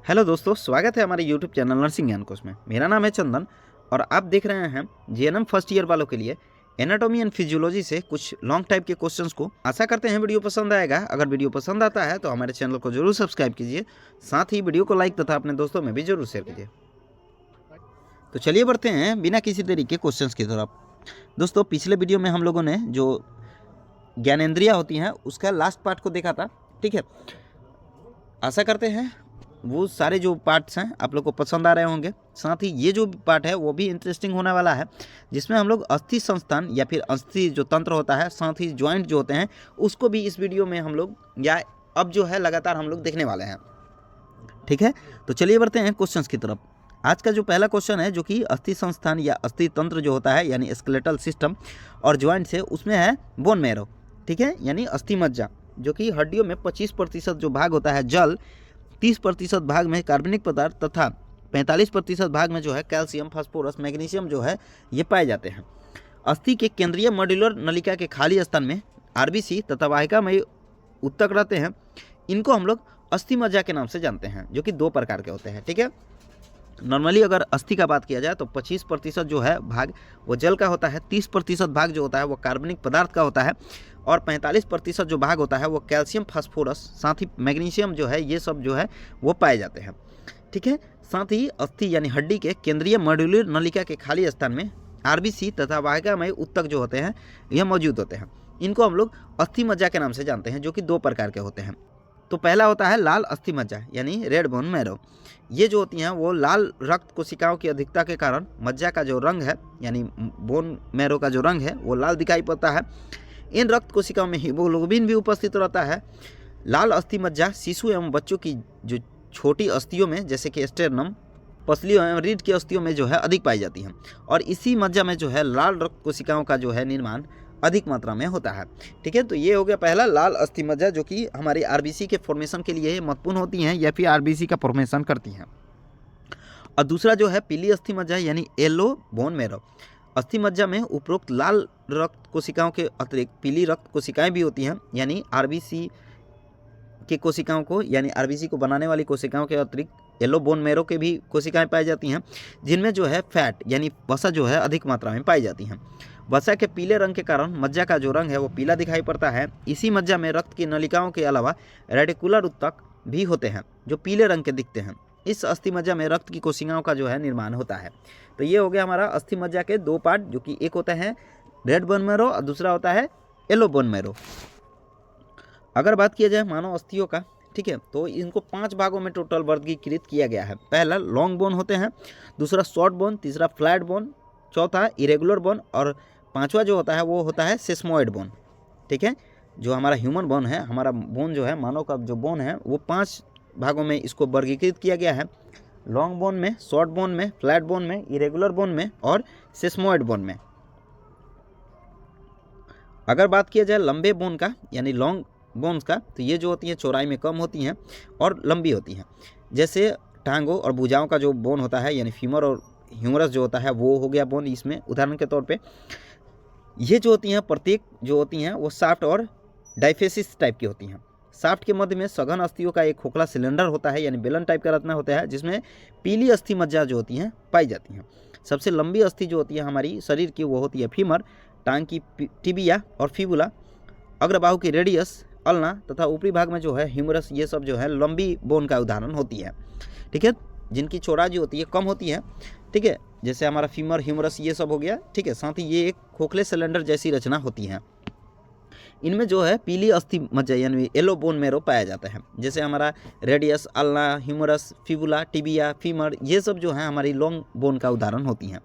Hello दोस्तों, स्वागत है हमारे यूट्यूब चैनल नर्सिंग ज्ञान कोश में। मेरा नाम है चंदन और आप देख रहे हैं जीएनएम फर्स्ट ईयर वालों के लिए एनाटॉमी एंड फिजियोलॉजी से कुछ लॉन्ग टाइप के क्वेश्चंस को। आशा करते हैं वीडियो पसंद आएगा। अगर वीडियो पसंद आता है तो हमारे चैनल को जरूर सब्सक्राइब कीजिए, साथ ही वीडियो को लाइक तथा अपने दोस्तों में भी जरूर शेयर कीजिए। तो चलिए बढ़ते हैं बिना किसी देरी के क्वेश्चंस की तरफ। दोस्तों, पिछले वीडियो में हम लोगों ने जो ज्ञानेंद्रियाँ होती हैं उसका लास्ट पार्ट को देखा था, ठीक है। आशा करते हैं वो सारे जो पार्ट्स हैं आप लोग को पसंद आ रहे होंगे। साथ ही ये जो पार्ट है वो भी इंटरेस्टिंग होने वाला है, जिसमें हम लोग अस्थि संस्थान या फिर अस्थि जो तंत्र होता है, साथ ही जॉइंट जो होते हैं उसको भी इस वीडियो में हम लोग या अब जो है लगातार हम लोग देखने वाले हैं, ठीक है। तो चलिए बढ़ते हैं क्वेश्चंस की तरफ। आज का जो पहला क्वेश्चन है जो कि अस्थि संस्थान या अस्थि तंत्र जो होता है यानी स्केलेटल सिस्टम और जॉइंट से, उसमें है बोन मैरो, ठीक है, यानी अस्थि मज्जा, जो कि हड्डियों में 25% जो भाग होता है जल, 30% भाग में कार्बनिक पदार्थ तथा 45% भाग में जो है कैल्शियम, फास्फोरस, मैग्नीशियम जो है ये पाए जाते हैं। अस्थि के केंद्रीय मॉड्यूलर नलिका के खाली स्थान में आरबीसी तथा वाहिकामयी उत्तक रहते हैं। इनको हम लोग अस्थि मज्जा के नाम से जानते हैं, जो कि 2 प्रकार के होते हैं, ठीक है। नॉर्मली अगर अस्थि का बात किया जाए तो 25% जो है भाग वो जल का होता है, 30% भाग जो होता है वो कार्बनिक पदार्थ का होता है और 45% जो भाग होता है वो कैल्शियम, फास्फोरस, साथ ही मैग्नीशियम जो है ये सब जो है वो पाए जाते हैं, ठीक है। साथ ही अस्थि यानी हड्डी के केंद्रीय मॉड्यूलर नलिका के खाली स्थान में आरबीसी तथा वाहिकामयी उत्तक जो होते हैं यह मौजूद होते हैं। इनको हम लोग अस्थि मज्जा के नाम से जानते हैं, जो कि 2 प्रकार के होते हैं। तो पहला होता है लाल अस्थि मज्जा यानी रेड बोन मैरो। ये जो होती हैं वो लाल रक्त कोशिकाओं की अधिकता के कारण मज्जा का जो रंग है यानी बोन मैरो का जो रंग है वो लाल दिखाई पड़ता है। इन रक्त कोशिकाओं में हीमोग्लोबिन भी उपस्थित रहता है। लाल अस्थि मज्जा शिशु एवं बच्चों की जो छोटी अस्थियों में जैसे कि स्टेरनम, पसलियों एवं रीढ़ की अस्थियों में जो है अधिक पाई जाती हैं और इसी मज्जा में जो है लाल रक्त कोशिकाओं का जो है निर्माण अधिक मात्रा में होता है, ठीक है। तो ये हो गया पहला लाल अस्थि मज्जा, जो कि हमारी आरबीसी के फॉर्मेशन के लिए महत्वपूर्ण होती हैं या फिर आरबीसी का फॉर्मेशन करती हैं। और दूसरा जो है पीली अस्थि मज्जा यानी येलो बोन मैरो। अस्थि मज्जा में उपरोक्त लाल रक्त कोशिकाओं के अतिरिक्त पीली रक्त कोशिकाएं भी होती हैं, यानी आरबीसी के कोशिकाओं को यानी आरबीसी को बनाने वाली कोशिकाओं के अतिरिक्त येलो बोन मैरो के भी कोशिकाएं पाई जाती हैं, जिनमें जो है फैट यानी वसा जो है अधिक मात्रा में पाई जाती हैं। वसा के पीले रंग के कारण मज्जा का जो रंग है वो पीला दिखाई पड़ता है। इसी मज्जा में रक्त की नलिकाओं के अलावा रेडिकुलर उत्तक भी होते हैं जो पीले रंग के दिखते हैं। इस अस्थि मज्जा में रक्त की कोशिकाओं का जो है निर्माण होता है। तो ये हो गया हमारा अस्थि मज्जा के 2 पार्ट, जो कि एक होता है रेड बोन मैरो और दूसरा होता है येलो बोन मैरो। अगर बात किया जाए मानव अस्थियों का, ठीक है, तो इनको 5 भागों में टोटल वर्गीकृत किया गया है। पहला लॉन्ग बोन होते हैं, दूसरा शॉर्ट बोन, तीसरा फ्लैट बोन, चौथा इरेगुलर बोन और 5वां जो होता है वो होता है सेस्मोइड बोन, ठीक है। जो हमारा ह्यूमन बोन है, हमारा बोन जो है, मानव का जो बोन है, वो 5 भागों में इसको वर्गीकृत किया गया है। लॉन्ग बोन में, शॉर्ट बोन में, फ्लैट बोन में, इरेगुलर बोन में और सेस्मोइड बोन में। अगर बात किया जाए लंबे बोन का यानी लॉन्ग बोन्स का, तो ये जो होती हैं चौड़ाई में कम होती हैं और लंबी होती हैं। जैसे टांगों और भुजाओं का जो बोन होता है यानी फीमर और ह्यूमरस जो होता है वो हो गया बोन इसमें उदाहरण के तौर पे। ये जो होती हैं प्रत्येक जो होती हैं वो साफ्ट और डाइफेसिस टाइप की होती हैं। साफ्ट के मध्य में सघन अस्थियों का एक खोखला सिलेंडर होता है यानी बेलन टाइप का रचना होता है, जिसमें पीली अस्थि मज्जा जो होती हैं पाई जाती हैं। सबसे लंबी अस्थि जो होती है हमारी शरीर की वो होती है फीमर, टांग की टिबिया और फिबुला, अग्रबाहु की रेडियस, अल्ना तथा ऊपरी भाग में जो है ह्यूमरस, ये सब जो है लंबी बोन का उदाहरण होती है, ठीक है, जिनकी चौड़ाई जो होती है कम होती है, ठीक है। जैसे हमारा फीमर, ह्यूमरस ये सब हो गया, ठीक है। साथ ही ये एक खोखले सिलेंडर जैसी रचना होती है। इनमें जो है पीली अस्थि मज्जा यानी येलो बोन मैरो पाया जाता है। जैसे हमारा radius, ulna, humerus, fibula, tibia, femur, ये सब जो है हमारी लॉन्ग बोन का उदाहरण होती हैं।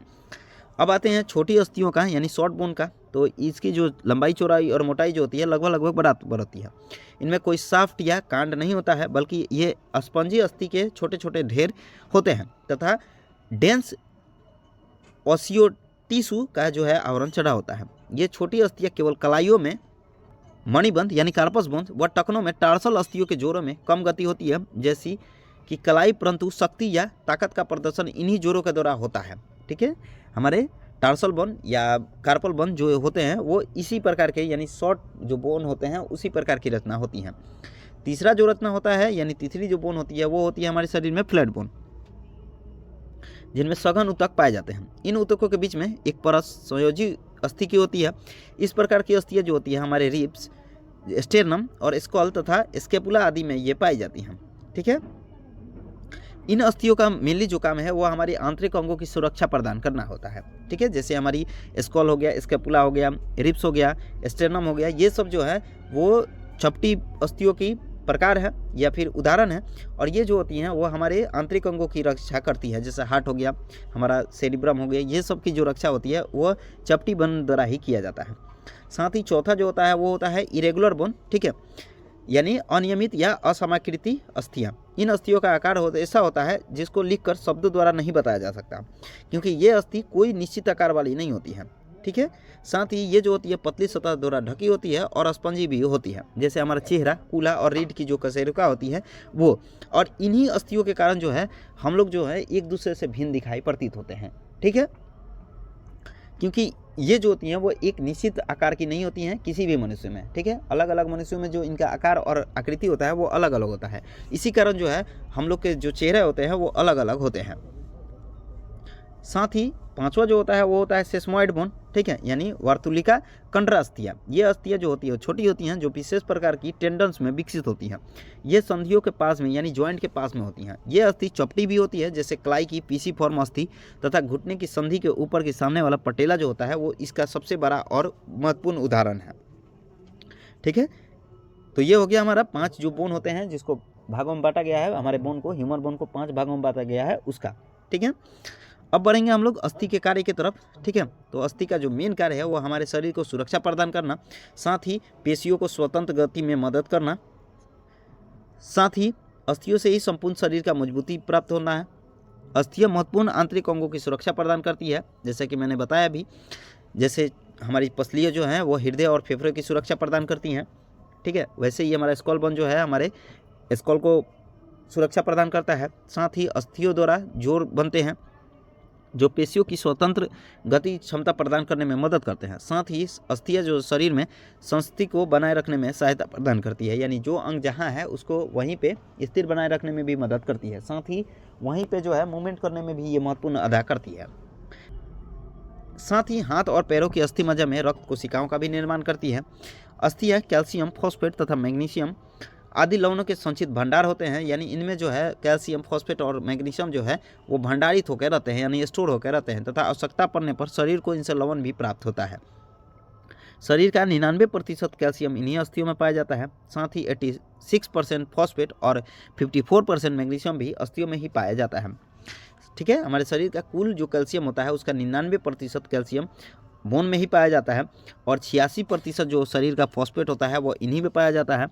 अब आते हैं छोटी अस्थियों का यानी शॉर्ट बोन का। तो इसकी जो लंबाई, चौड़ाई और मोटाई जो होती है लगभग बराबर होती है। इनमें कोई साफ्ट या कांड नहीं होता है, बल्कि ये स्पंजी अस्थि के छोटे छोटे ढेर होते हैं तथा डेंस ऑसियो टिश्यू का जो है आवरण चढ़ा होता है। ये छोटी अस्थियाँ केवल कलाइयों में मणिबंध यानी कार्पस बोन्स व टखनों में टार्सल अस्थियों के जोड़ों में कम गति होती है, जैसी कि कलाई, परंतु शक्ति या ताकत का प्रदर्शन इन्हीं जोड़ों के द्वारा होता है, ठीक है। हमारे टार्सल बोन या कार्पल बोन जो होते हैं वो इसी प्रकार के यानी शॉर्ट जो बोन होते हैं उसी प्रकार की रचना होती हैं। तीसरा जो रचना होता है यानी तीसरी जो बोन होती है वो होती है हमारे शरीर में फ्लैट बोन, जिनमें सघन ऊतक पाए जाते हैं। इन ऊतकों के बीच में एक परत संयोजी अस्थि की होती है। इस प्रकार की अस्थियां जो होती है हमारे रिब्स, स्टेर्नम और स्कल तथा स्केपुला आदि में ये पाई जाती हैं। ठीक है, इन अस्थियों का मेनली जो काम है वो हमारी आंतरिक अंगों की सुरक्षा प्रदान करना होता है। ठीक है, जैसे हमारी स्कल हो गया, स्केपुला हो गया, रिब्स हो गया, स्टेर्नम हो गया, ये सब जो है वो चपटी अस्थियों की प्रकार है या फिर उदाहरण है, और ये जो होती हैं वो हमारे आंतरिक अंगों की रक्षा करती है। जैसे हार्ट हो गया, हमारा सेरिब्रम हो गया, ये सब की जो रक्षा होती है वो चपटी बोन द्वारा ही किया जाता है। साथ ही चौथा जो होता है वो होता है इरेगुलर बोन। ठीक है, यानी अनियमित या असमाकृति अस्थियाँ। इन अस्थियों का आकार ऐसा होता है जिसको लिखकर शब्दों द्वारा नहीं बताया जा सकता, क्योंकि ये अस्थि कोई निश्चित आकार वाली नहीं होती है। ठीक है, साथ ही ये जो होती है पतली सतह द्वारा ढकी होती है और स्पंजी भी होती है, जैसे हमारा चेहरा, कूल्हा और रीढ़ की जो कशेरुका होती है वो। और इन्हीं अस्थियों के कारण जो है हम लोग जो है एक दूसरे से भिन्न दिखाई प्रतीत होते हैं। ठीक है, क्योंकि ये जो होती हैं वो एक निश्चित आकार की नहीं होती हैं किसी भी मनुष्य में। ठीक है, अलग अलग मनुष्यों में जो इनका आकार और आकृति होता है वो अलग अलग होता है। इसी कारण जो है हम लोग के जो चेहरे होते हैं वो अलग अलग होते हैं। साथ ही पांचवा जो होता है वो होता है सेस्मोइड बोन। ठीक है, यानी वर्तुलिका कंडरा अस्थियाँ। ये अस्थियाँ जो होती है छोटी होती हैं, जो विशेष प्रकार की टेंडन्स में विकसित होती हैं। ये संधियों के पास में यानी जॉइंट के पास में होती हैं। ये अस्थि चपटी भी होती है, जैसे क्लाई की पीसीफॉर्म अस्थि, तथा घुटने की संधि के ऊपर के सामने वाला पटेला जो होता है वो इसका सबसे बड़ा और महत्वपूर्ण उदाहरण है। ठीक है, तो ये हो गया हमारा 5 जो बोन होते हैं जिसको भागों में बांटा गया है, हमारे बोन को, ह्यूमर बोन को 5 भागों में बांटा गया है उसका। ठीक है, अब बढ़ेंगे हम लोग अस्थि के कार्य की तरफ। ठीक है, तो अस्थि का जो मेन कार्य है वो हमारे शरीर को सुरक्षा प्रदान करना, साथ ही पेशियों को स्वतंत्र गति में मदद करना, साथ ही अस्थियों से ही संपूर्ण शरीर का मजबूती प्राप्त होना है। अस्थियां महत्वपूर्ण आंतरिक अंगों की सुरक्षा प्रदान करती है, जैसे कि मैंने बताया भी। जैसे हमारी पसलियाँ जो हैं वो हृदय और फेफड़े की सुरक्षा प्रदान करती हैं। ठीक है, वैसे ही हमारा स्कल बोन जो है हमारे स्कल को सुरक्षा प्रदान करता है। साथ ही अस्थियों द्वारा जोड़ बनते हैं जो पेशियों की स्वतंत्र गति क्षमता प्रदान करने में मदद करते हैं। साथ ही अस्थियाँ जो शरीर में संस्थिति को बनाए रखने में सहायता प्रदान करती है, यानी जो अंग जहाँ है उसको वहीं पे स्थिर बनाए रखने में भी मदद करती है। साथ ही वहीं पे जो है मूवमेंट करने में भी ये महत्वपूर्ण अदा करती है। साथ ही हाथ और पैरों की अस्थि मज्जा में रक्त कोशिकाओं का भी निर्माण करती है। अस्थियाँ कैल्शियम, फॉस्फेट तथा मैग्नीशियम आदि लवणों के संचित भंडार होते हैं, यानी इनमें जो है कैल्शियम, फॉस्फेट और मैग्नीशियम जो है वो भंडारित होकर रहते हैं, यानी स्टोर होकर रहते हैं, तथा आवश्यकता पड़ने पर शरीर को इनसे लवण भी प्राप्त होता है। शरीर का 99% कैल्शियम इन्हीं अस्थियों में पाया जाता है। साथ ही 86% फॉस्फेट और 54% मैग्नीशियम भी अस्थियों में ही पाया जाता है। ठीक है, हमारे शरीर का कुल जो कैल्शियम होता है उसका 99% कैल्शियम बोन में ही पाया जाता है, और 86% जो शरीर का फॉस्फेट होता है वो इन्हीं में पाया जाता है।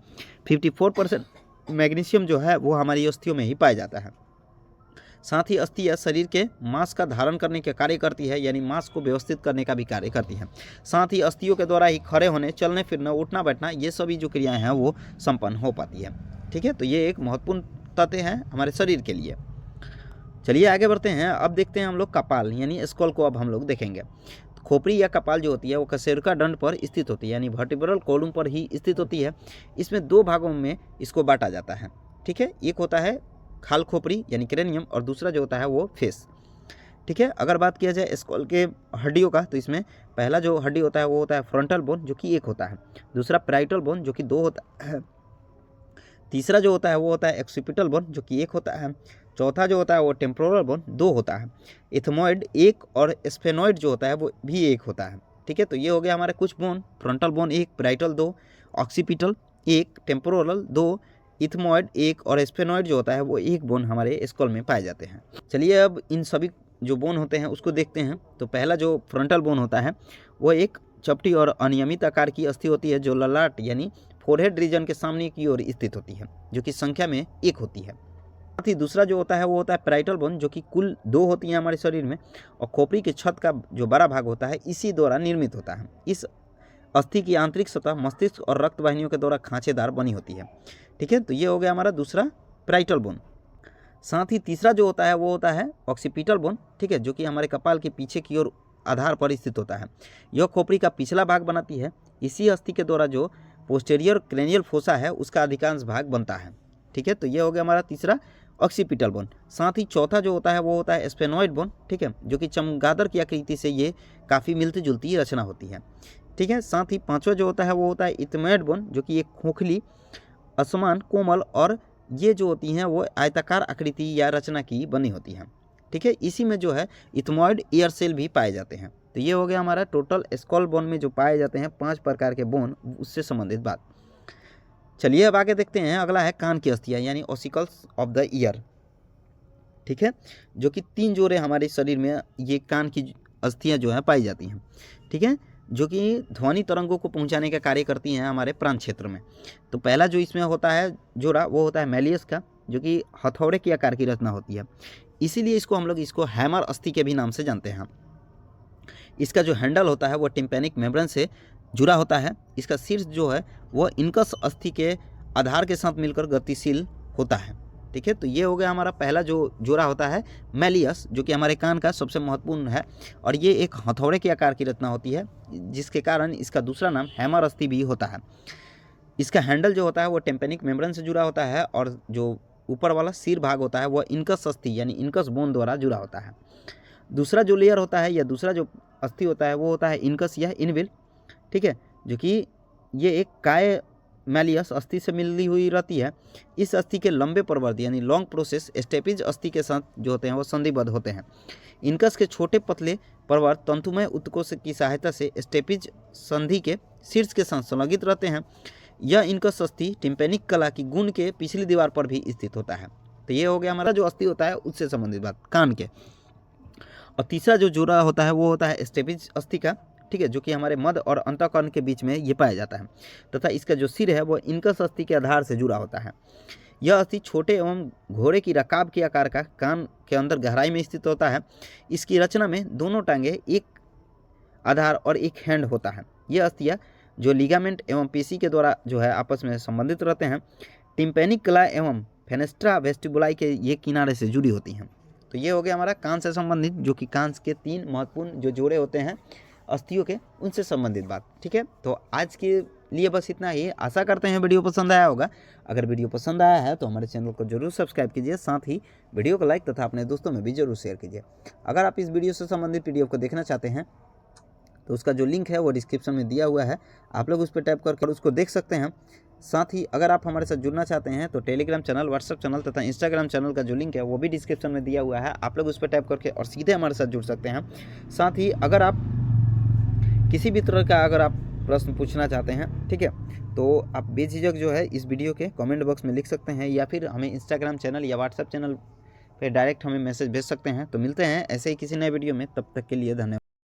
54% मैग्नीशियम जो है वो हमारी अस्थियों में ही पाया जाता है। साथ ही अस्थियाँ शरीर के मांस का धारण करने के कार्य करती है, यानी मांस को व्यवस्थित करने का भी कार्य करती है। साथ ही अस्थियों के द्वारा ही खड़े होने, चलने फिरना, उठना बैठना, ये सभी जो क्रियाएँ हैं वो संपन्न हो पाती है। ठीक है, तो ये एक महत्वपूर्ण तथ्य है हमारे शरीर के लिए। चलिए आगे बढ़ते हैं। अब देखते हैं हम लोग कपाल यानी स्कल को अब हम लोग देखेंगे। खोपड़ी या कपाल जो होती है वो कशेरुका दंड पर स्थित होती है, यानी वर्टिब्रल कॉलम पर ही स्थित होती है। इसमें 2 भागों में इसको बांटा जाता है। ठीक है, एक होता है खाल खोपड़ी यानी क्रेनियम, और दूसरा जो होता है वो फेस। ठीक है, अगर बात किया जाए स्कल के हड्डियों का, तो इसमें पहला जो हड्डी होता है वो होता है फ्रंटल बोन जो कि 1 होता है, दूसरा पैराइटल बोन जो कि 2 होता है, तीसरा जो होता है वो होता है एक्सिपिटल बोन जो कि 1 होता है, चौथा जो होता है वो टेम्पोरल बोन 2 होता है, इथमोइड 1 और स्फेनोइड जो होता है वो भी 1 होता है। ठीक है, तो ये हो गया हमारे कुछ bone. Frontal bone 1, parietal 2, occipital 1, temporal 2, ethmoid 1 और स्फेनोइड जो होता है वो 1 बोन हमारे स्कल में पाए जाते हैं। चलिए अब इन सभी जो बोन होते हैं उसको देखते हैं। तो पहला जो फ्रंटल बोन होता है वो एक चपटी और अनियमित आकार की अस्थि होती है जो ललाट यानी फोरहेड रीजन के सामने की ओर स्थित होती है, जो कि संख्या में 1 होती है। साथ ही दूसरा जो होता है वो होता है पैराइटल बोन जो कि कुल 2 होती हैं हमारे शरीर में, और खोपड़ी के छत का जो बड़ा भाग होता है इसी द्वारा निर्मित होता है। इस अस्थि की आंतरिक सतह मस्तिष्क और रक्त वाहिनियों के द्वारा खांचेदार बनी होती है। ठीक है, तो ये हो गया हमारा दूसरा पैराइटल बोन। साथ ही तीसरा जो होता है वो होता है ऑक्सीपिटल बोन। ठीक है, जो कि हमारे कपाल के पीछे की ओर आधार पर स्थित होता है। यह खोपड़ी का पिछला भाग बनाती है। इसी अस्थि के द्वारा जो पोस्टेरियर क्रेनियल फोसा है उसका अधिकांश भाग बनता है। ठीक है, तो ये हो गया हमारा तीसरा ऑक्सीपिटल बोन। साथ ही चौथा जो होता है वो होता है स्पेनॉइड बोन। ठीक है, जो कि चमगादड़ की आकृति से ये काफ़ी मिलती जुलती रचना होती है। ठीक है, साथ ही पांचवा जो होता है वो होता है इथमोइड बोन, जो कि एक खोखली असमान कोमल और ये जो होती हैं वो आयताकार आकृति या रचना की बनी होती हैं। ठीक है, इसी में जो है इथमोइड ईयर सेल भी पाए जाते हैं। तो ये हो गया हमारा टोटल स्कॉल बोन में जो पाए जाते हैं 5 प्रकार के बोन, उससे संबंधित बात। चलिए अब आगे देखते हैं, अगला है कान की अस्थियाँ यानी ऑसिकल्स ऑफ द ईयर। ठीक है, जो कि 3 जोड़े हमारे शरीर में ये कान की अस्थियाँ जो है पाई जाती हैं। ठीक है, जो कि ध्वनि तरंगों को पहुंचाने का कार्य करती हैं हमारे प्राण क्षेत्र में। तो पहला जो इसमें होता है जोड़ा वो होता है मैलियस का, जो कि हथौड़े की आकार की रचना होती है, इसीलिए इसको हम लोग इसको हैमर अस्थि के भी नाम से जानते हैं। इसका जो हैंडल होता है वो टिम्पैनिक मेम्ब्रेन से जुड़ा होता है। इसका शीर्ष जो है वो इनकस अस्थि के आधार के साथ मिलकर गतिशील होता है। ठीक है, तो ये हो गया हमारा पहला जो जोड़ा होता है मैलियस, जो कि हमारे कान का सबसे महत्वपूर्ण है और ये एक हथौड़े के आकार की रचना होती है, जिसके कारण इसका दूसरा नाम हैमर अस्थि भी होता है। इसका हैंडल जो होता है वो टिम्पैनिक मेम्ब्रेन से जुड़ा होता है और जो ऊपर वाला सिर भाग होता है वो इनकस अस्थि यानी इनकस बोन द्वारा जुड़ा होता है। दूसरा जो लेयर होता है या दूसरा जो अस्थि होता है वो होता है इनकस या इनविल। ठीक है, जो कि ये एक काय मैलियस अस्थि से मिली हुई रहती है। इस अस्थि के लंबे प्रवर्त यानी लॉन्ग प्रोसेस स्टेपिज अस्थि के साथ जो होते हैं वो संधिबद्ध होते हैं। इनकस के छोटे पतले प्रवर्त तंतुमय ऊतकों की सहायता से स्टेपिज संधि के शीर्ष के साथ संलगित रहते हैं। यह इनकस अस्थि टिम्पैनिक कला की गुण के पिछली दीवार पर भी स्थित होता है। तो ये हो गया हमारा जो अस्थि होता है उससे संबंधित बात कान के। और तीसरा जो जोड़ा होता है वो होता है स्टेपिज अस्थि का। ठीक है, जो कि हमारे मध्य और अंतःकर्ण के बीच में ये पाया जाता है तथा इसका जो सिर है वो इनकस अस्थि के आधार से जुड़ा होता है। यह अस्थि छोटे एवं घोड़े की रकाब के आकार का कान के अंदर गहराई में स्थित होता है। इसकी रचना में दोनों टांगे एक आधार और एक हैंड होता है। यह अस्थियाँ जो लिगामेंट एवं पेशी के द्वारा जो है आपस में संबंधित रहते हैं, टिम्पैनिक कला एवं फेनेस्ट्रा वेस्टिबुलाई के ये किनारे से जुड़ी होती हैं। तो ये हो गया हमारा कान से संबंधित, जो कि कान के 3 महत्वपूर्ण जो जोड़े होते हैं अस्थियों के, उनसे संबंधित बात। ठीक है, तो आज के लिए बस इतना ही। आशा करते हैं वीडियो पसंद आया होगा। अगर वीडियो पसंद आया है तो हमारे चैनल को जरूर सब्सक्राइब कीजिए, साथ ही वीडियो को लाइक तथा अपने दोस्तों में भी जरूर शेयर कीजिए। अगर आप इस वीडियो से संबंधित पीडीएफ को देखना चाहते हैं तो उसका जो लिंक है वो डिस्क्रिप्शन में दिया हुआ है, आप लोग उस पर टैप करके उसको देख सकते हैं। साथ ही अगर आप हमारे साथ जुड़ना चाहते हैं तो टेलीग्राम चैनल, व्हाट्सएप चैनल तथा इंस्टाग्राम चैनल का जो लिंक है वो भी डिस्क्रिप्शन में दिया हुआ है, आप लोग उस पर टैप करके और सीधे हमारे साथ जुड़ सकते हैं। साथ ही अगर आप किसी भी तरह का अगर आप प्रश्न पूछना चाहते हैं, ठीक है, तो आप बेझिझक जो है इस वीडियो के कमेंट बॉक्स में लिख सकते हैं या फिर हमें इंस्टाग्राम चैनल या व्हाट्सएप चैनल पे डायरेक्ट हमें मैसेज भेज सकते हैं। तो मिलते हैं ऐसे ही किसी नए वीडियो में, तब तक के लिए धन्यवाद।